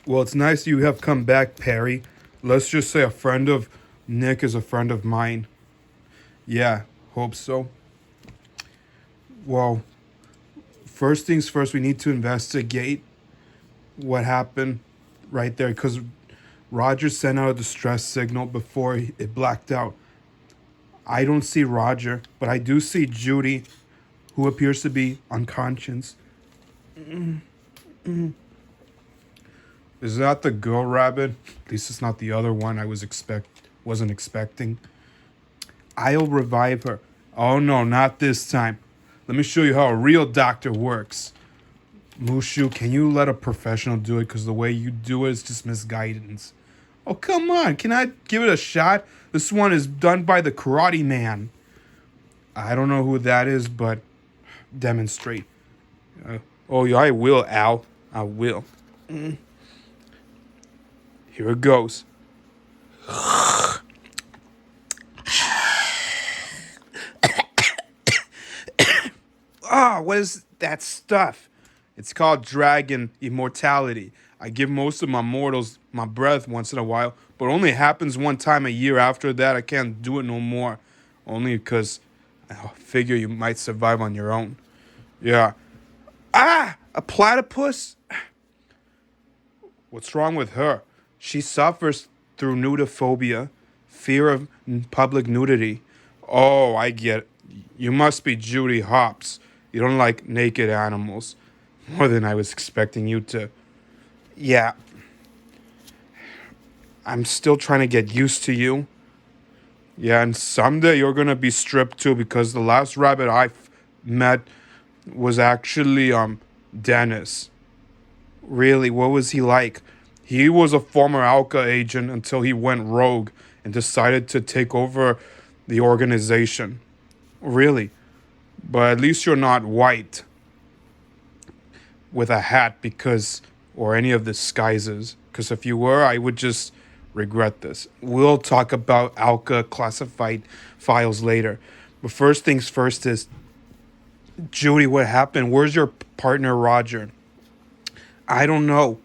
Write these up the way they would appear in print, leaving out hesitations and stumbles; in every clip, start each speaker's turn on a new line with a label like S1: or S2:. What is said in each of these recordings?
S1: Well, it's nice you have come back, Perry. Let's just say a friend of Nick is a friend of mine. Yeah, hope so. Well, first things first, we need to investigate what happened right there because Roger sent out a distress signal before it blacked out. I don't see Roger, but I do see Judy, who appears to be unconscious. Is that the girl rabbit? At least it's not the other one I wasn't expecting. I'll revive her. Oh no, not this time. Let me show you how a real doctor works. Mushu, can you let a professional do it? Because the way you do it is just misguidance. Oh, come on. Can I give it a shot? This one is done by the Karate Man. I don't know who that is, but demonstrate. Oh, yeah, I will, Al. I will. Here it goes. What is that stuff? It's called dragon immortality. I give most of my mortals my breath once in a while, but only happens one time a year. After that, I can't do it no more. Only because I figure you might survive on your own. Yeah. A platypus? What's wrong with her? She suffers through nudophobia, fear of public nudity. Oh, I get it. You must be Judy Hopps. You don't like naked animals. More than I was expecting you to. Yeah. I'm still trying to get used to you. Yeah, and someday you're going to be stripped too because the last rabbit I met was actually Dennis. Really, what was he like? He was a former Alka agent until he went rogue and decided to take over the organization. Really? But at least you're not white with a hat or any of the disguises. Because if you were, I would just regret this. We'll talk about Alka classified files later. But first things first is, Judy, what happened? Where's your partner, Roger? I don't know.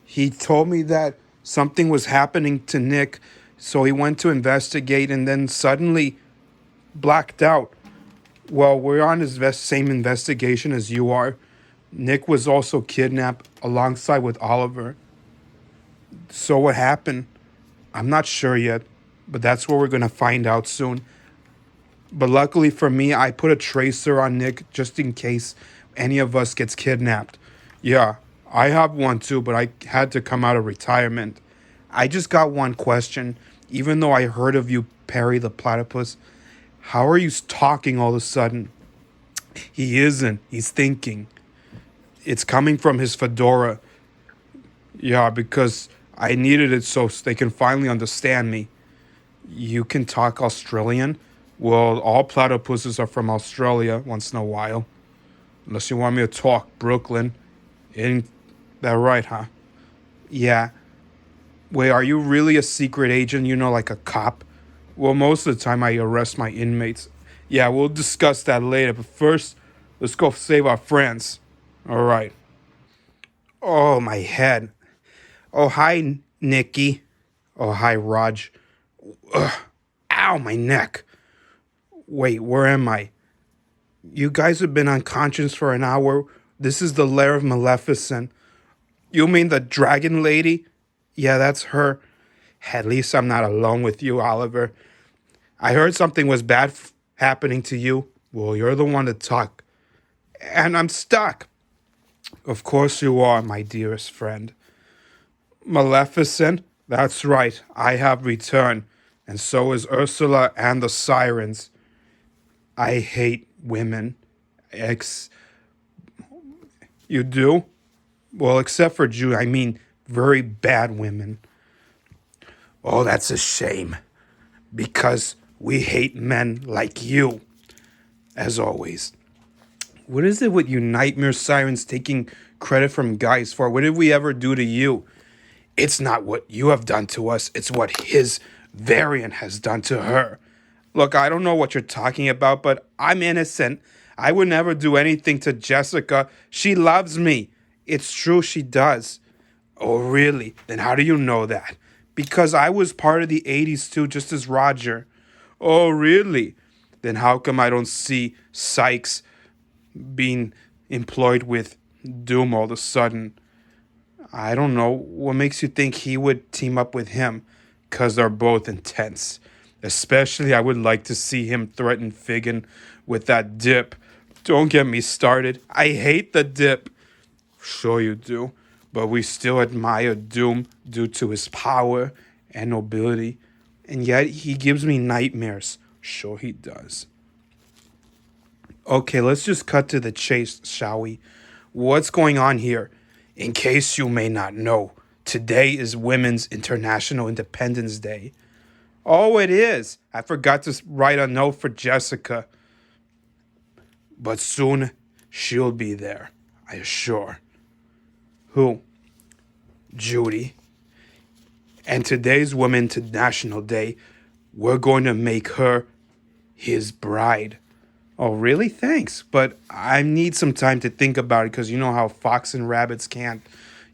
S1: He told me that something was happening to Nick, so he went to investigate and then suddenly blacked out. Well, we're on his same investigation as you are. Nick was also kidnapped alongside with Oliver. So what happened? I'm not sure yet, but that's what we're going to find out soon. But luckily for me, I put a tracer on Nick just in case any of us gets kidnapped. Yeah, I have one too, but I had to come out of retirement. I just got one question. Even though I heard of you, Perry the Platypus, how are you talking all of a sudden? He isn't. He's thinking. It's coming from his fedora. Yeah, because I needed it so they can finally understand me. You can talk Australian? Well, all platypuses are from Australia once in a while. Unless you want me to talk Brooklyn. Ain't that right, huh? Yeah. Wait, are you really a secret agent, like a cop? Well, most of the time I arrest my inmates. Yeah, we'll discuss that later. But first, let's go save our friends. All right. Oh, my head. Oh, hi, Nikki. Oh, hi, Raj. Ugh. Ow, my neck. Wait, where am I? You guys have been unconscious for an hour. This is the lair of Maleficent. You mean the dragon lady? Yeah, that's her. At least I'm not alone with you, Oliver. I heard something was bad happening to you. Well, you're the one to talk. And I'm stuck. Of course you are, my dearest friend. Maleficent? That's right. I have returned. And so is Ursula and the sirens. I hate women. You do? Well, except for Jew, I mean very bad women. Oh, that's a shame. Because we hate men like you. As always. What is it with you nightmare sirens taking credit from guys for? What did we ever do to you? It's not what you have done to us. It's what his variant has done to her. Look, I don't know what you're talking about, but I'm innocent. I would never do anything to Jessica. She loves me. It's true, she does. Oh, really? Then how do you know that? Because I was part of the 80s too, just as Roger. Oh, really? Then how come I don't see Sykes being employed with Doom all of a sudden? I don't know. What makes you think he would team up with him? Because they're both intense. Especially, I would like to see him threaten Figgin with that dip. Don't get me started. I hate the dip. Sure you do. But we still admire Doom due to his power and nobility. And yet he gives me nightmares. Sure he does. Okay, let's just cut to the chase, shall we? What's going on here? In case you may not know, today is Women's International Independence Day. Oh, it is. I forgot to write a note for Jessica. But soon she'll be there, I assure. Who? Judy. And today's Women's International Day, we're going to make her his bride. Oh, really? Thanks. But I need some time to think about it because you know how fox and rabbits can't,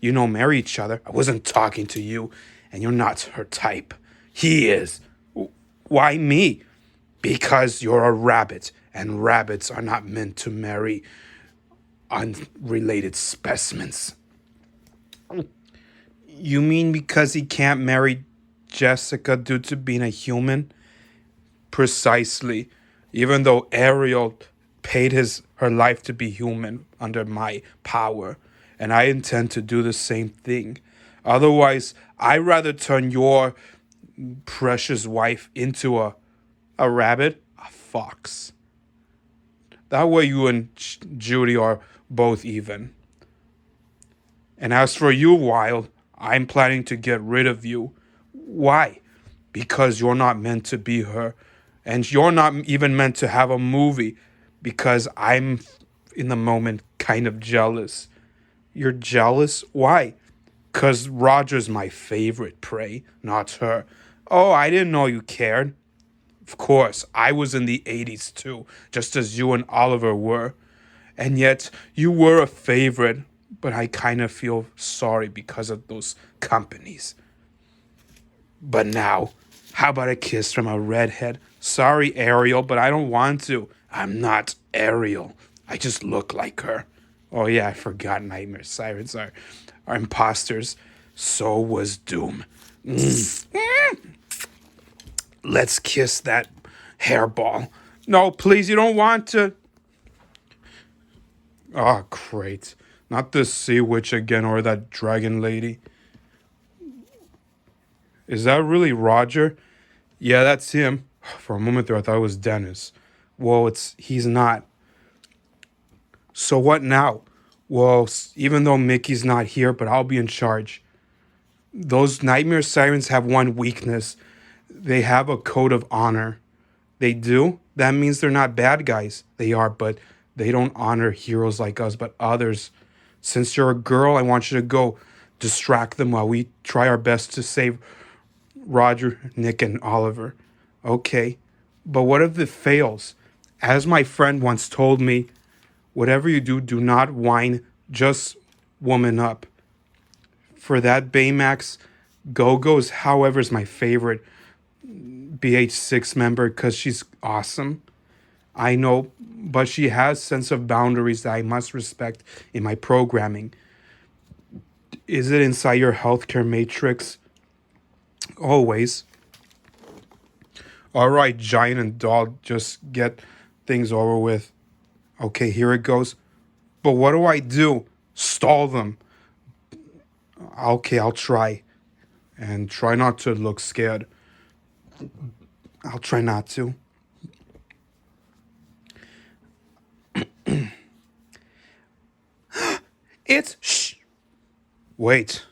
S1: marry each other. I wasn't talking to you, and you're not her type. He is. Why me? Because you're a rabbit, and rabbits are not meant to marry unrelated specimens. You mean because he can't marry Jessica due to being a human? Precisely. Even though Ariel paid her life to be human under my power, and I intend to do the same thing. Otherwise, I'd rather turn your precious wife into a rabbit, a fox. That way you and Judy are both even. And as for you, Wild, I'm planning to get rid of you. Why? Because you're not meant to be her. And you're not even meant to have a movie because I'm, in the moment, kind of jealous. You're jealous? Why? Because Roger's my favorite prey, not her. Oh, I didn't know you cared. Of course, I was in the 80s too, just as you and Oliver were. And yet, you were a favorite, but I kind of feel sorry because of those companies. But now, how about a kiss from a redhead? Sorry, Ariel, but I don't want to. I'm not Ariel. I just look like her. Oh yeah, I forgot nightmare sirens are imposters. So was Doom. Let's kiss that hairball. No, please, you don't want to. Oh, great. Not the sea witch again or that dragon lady. Is that really Roger? Yeah, that's him. For a moment there, I thought it was Dennis. Well, he's not. So what now? Well, even though Mickey's not here, but I'll be in charge. Those nightmare sirens have one weakness. They have a code of honor. They do? That means they're not bad guys. They are, but they don't honor heroes like us, but others. Since you're a girl, I want you to go distract them while we try our best to save Roger, Nick, and Oliver. Okay, but what if it fails? As my friend once told me, whatever you do, do not whine, just woman up. For that Baymax, Go-Go's, however, is my favorite BH6 member because she's awesome. I know, but she has sense of boundaries that I must respect in my programming. Is it inside your healthcare matrix? Always. All right, giant and dog, just get things over with. Okay, here it goes. But what do I do? Stall them. Okay, I'll try. And try not to look scared. I'll try not to. Shh. Wait.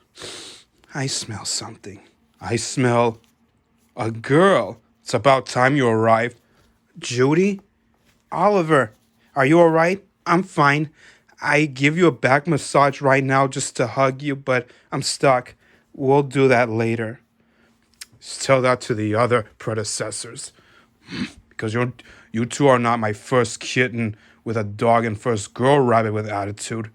S1: I smell something. I smell a girl. It's about time you arrived. Judy? Oliver, are you all right? I'm fine. I give you a back massage right now just to hug you, but I'm stuck. We'll do that later. Just tell that to the other predecessors. Because you two are not my first kitten with a dog and first girl rabbit with attitude.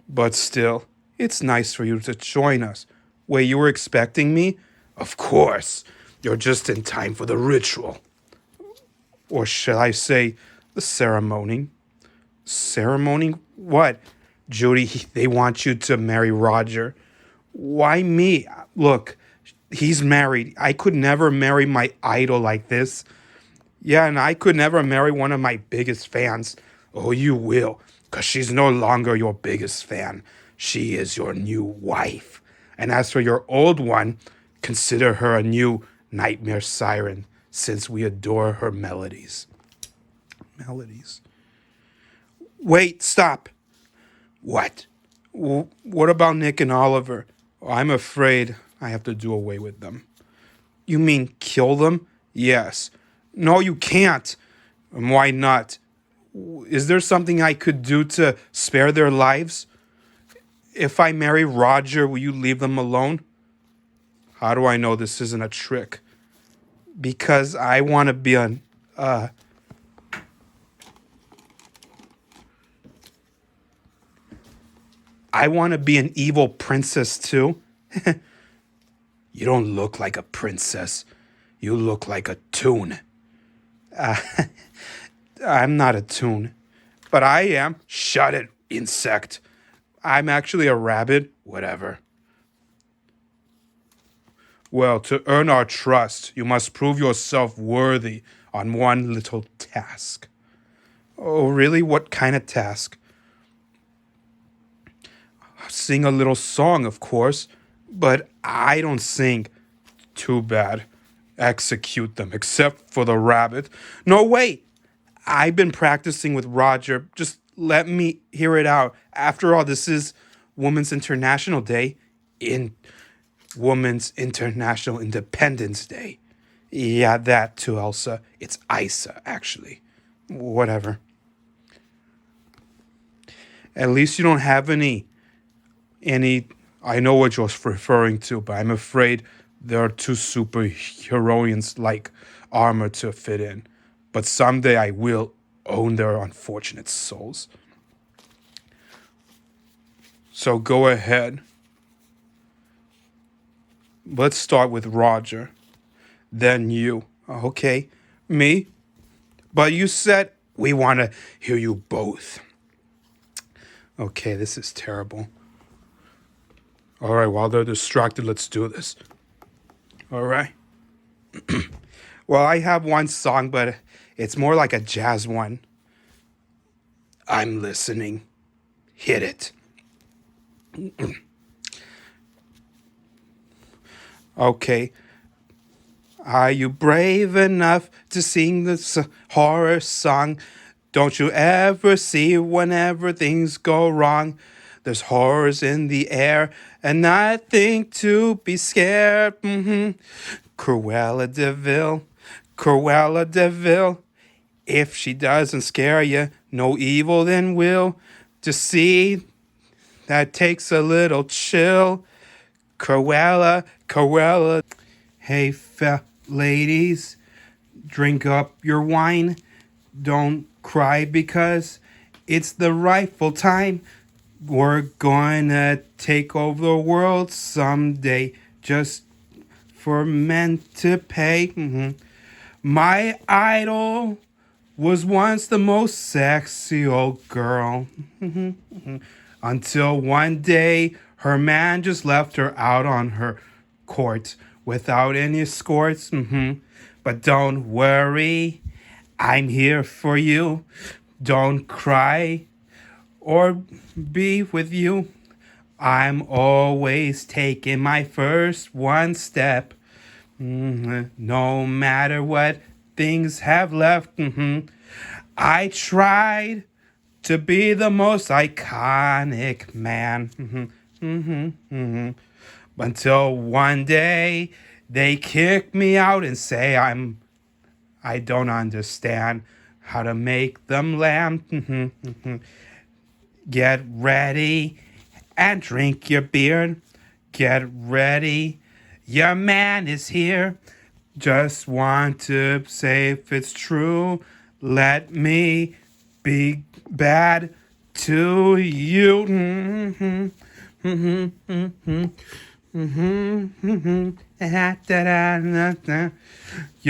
S1: But still, It's nice for you to join us. Wait, you were expecting me? Of course. You're just in time for the ritual. Or should I say, the ceremony? Ceremony? What? Judy, they want you to marry Roger. Why me? Look, he's married. I could never marry my idol like this. Yeah, and I could never marry one of my biggest fans. Oh, you will, because she's no longer your biggest fan. She is your new wife. And as for your old one, consider her a new nightmare siren, since we adore her melodies. Melodies. Wait, stop. What? What about Nick and Oliver? I'm afraid I have to do away with them. You mean kill them? Yes. No, you can't. And why not? Is there something I could do to spare their lives? If I marry Roger, will you leave them alone? How do I know this isn't a trick? Because I want to be I want to be an evil princess too. You don't look like a princess. You look like a toon. I'm not a toon, but I am. Shut it, insect. I'm actually a rabbit. Whatever. Well, to earn our trust, you must prove yourself worthy on one little task. Oh, really? What kind of task? Sing a little song, of course, but I don't sing. Too bad. Execute them, except for the rabbit. No, wait. I've been practicing with Roger. Just let me hear it out. After all, this is Women's International Day. In Women's International Independence Day. Yeah, that too, Elsa. It's Isa, actually. Whatever. At least you don't have any, I know what you're referring to, but I'm afraid there are two superheroines like armor to fit in. But someday I will own their unfortunate souls. So go ahead. Let's start with Roger. Then you. Okay. Me? But you said we want to hear you both. Okay, this is terrible. All right, while they're distracted, let's do this. All right. Well, I have one song, but it's more like a jazz one. I'm listening. Hit it. Okay. Are you brave enough to sing this horror song? Don't you ever see whenever things go wrong? There's horrors in the air and nothing to be scared. Cruella de Vil, Cruella de Vil. If she doesn't scare you, no evil then will. To see, that takes a little chill. Cruella, Cruella. Hey, ladies, drink up your wine. Don't cry because it's the rightful time. We're gonna take over the world someday just for men to pay. My idol was once the most sexy old girl. Until one day her man just left her out on her court without any escorts. But don't worry, I'm here for you. Don't cry or be with you. I'm always taking my first one step. No matter what things have left. I tried to be the most iconic man. Until one day they kick me out and say I don't understand how to make them land. Get ready and drink your beer. Get ready, your man is here. Just want to say if it's true, let me be bad to you. You're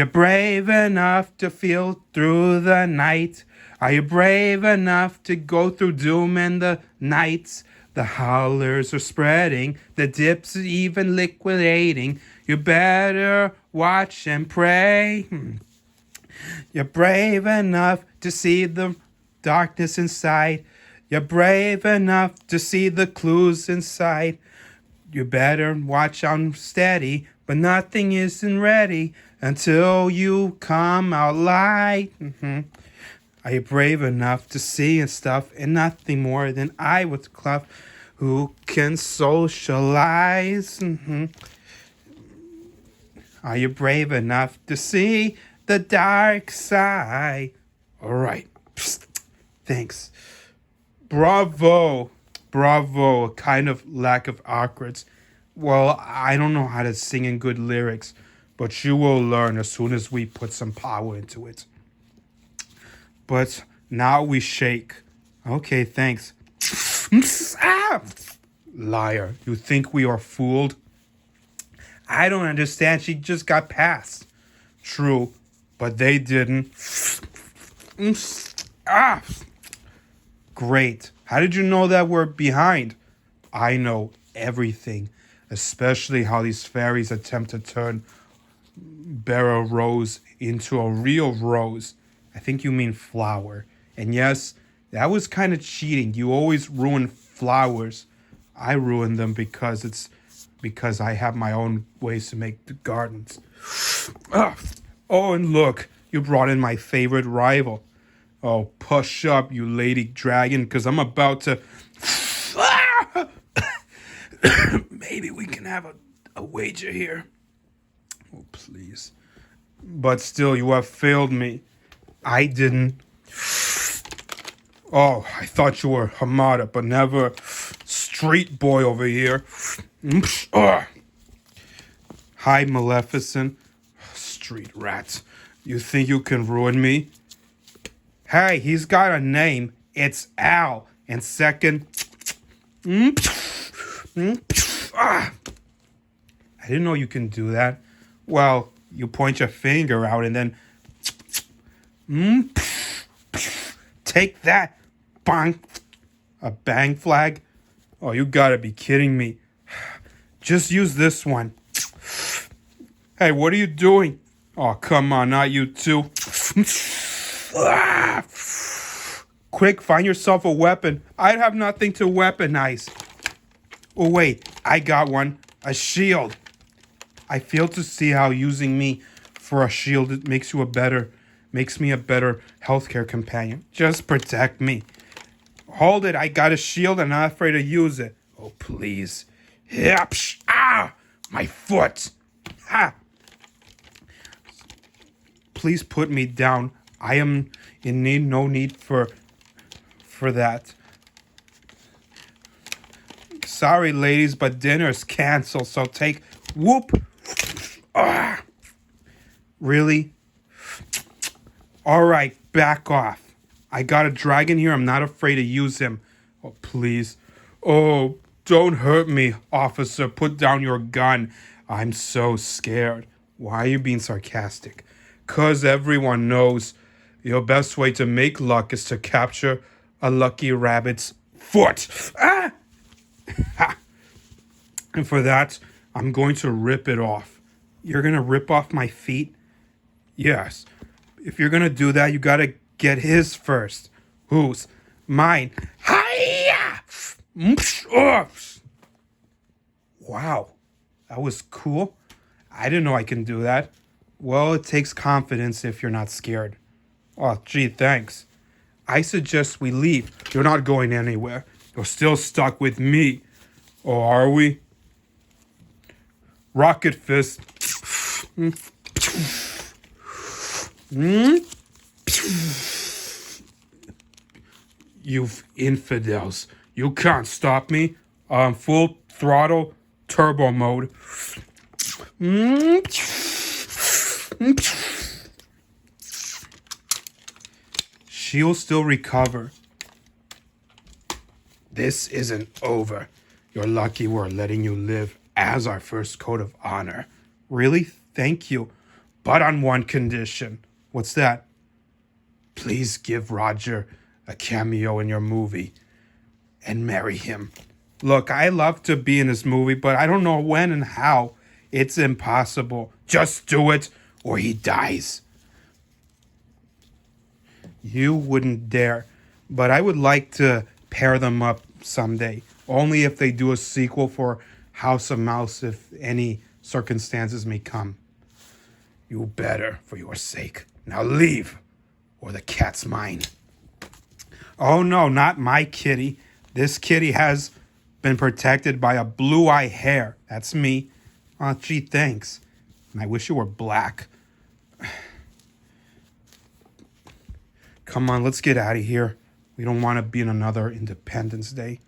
S1: brave enough to feel through the night. Are you brave enough to go through doom and the nights? The howlers are spreading, the dips are even liquidating. You better watch and pray. You're brave enough to see the darkness inside. You're brave enough to see the clues inside. You better watch out steady, but nothing isn't ready until you come out light. Are you brave enough to see and stuff and nothing more than I with Clef who can socialize? Are you brave enough to see the dark side? All right. Psst. Thanks. Bravo. Bravo. A kind of lack of awkwards. Well, I don't know how to sing in good lyrics, but you will learn as soon as we put some power into it. But now we shake. Okay, thanks. Liar. You think we are fooled? I don't understand. She just got past. True, but they didn't. Great. How did you know that we're behind? I know everything, especially how these fairies attempt to turn Barrow Rose into a real rose. I think you mean flower. And yes, that was kind of cheating. You always ruin flowers. I ruin them because I have my own ways to make the gardens. Oh, and look, you brought in my favorite rival. Oh, push up, you lady dragon, because I'm about to... Maybe we can have a wager here. Oh, please. But still, you have failed me. I didn't. Oh, I thought you were Hamada, but never street boy over here. Hi, Maleficent. Street rat. You think you can ruin me? Hey, he's got a name. It's Al. And second... I didn't know you can do that. Well, you point your finger out and then... Take that. Bang. A bang flag? Oh, you gotta be kidding me. Just use this one. Hey, what are you doing? Oh, come on, not you too. Quick, find yourself a weapon. I'd have nothing to weaponize. Oh, wait, I got one. A shield. I fail to see how using me for a shield makes me a better healthcare companion. Just protect me. Hold it, I got a shield and I'm not afraid to use it. Oh, please. My foot. Ha! Please put me down. I am in need, no need for that. Sorry, ladies, but dinner's canceled, so take whoop. Really? All right, back off. I got a dragon here. I'm not afraid to use him. Oh, please. Oh, don't hurt me, officer. Put down your gun. I'm so scared. Why are you being sarcastic? 'Cause everyone knows your best way to make luck is to capture a lucky rabbit's foot. And for that, I'm going to rip it off. You're going to rip off my feet? Yes. If you're going to do that, you got to get his first. Whose? Mine. Hiya! Wow. That was cool. I didn't know I can do that. Well, it takes confidence if you're not scared. Oh, gee, thanks. I suggest we leave. You're not going anywhere. You're still stuck with me. Oh, are we? Rocket fist. You infidels. You can't stop me. Full throttle turbo mode. She'll still recover. This isn't over. You're lucky we're letting you live as our first code of honor. Really? Thank you. But on one condition. What's that? Please give Roger a cameo in your movie and marry him. Look, I love to be in this movie, but I don't know when and how. It's impossible. Just do it or he dies. You wouldn't dare, but I would like to pair them up someday. Only if they do a sequel for House of Mouse, if any circumstances may come. You better, for your sake. Now leave, or the cat's mine. Oh no, not my kitty. This kitty has been protected by a blue-eye hare. That's me. Oh, gee, thanks. And I wish you were black. Come on, let's get out of here. We don't want to be in another Independence Day.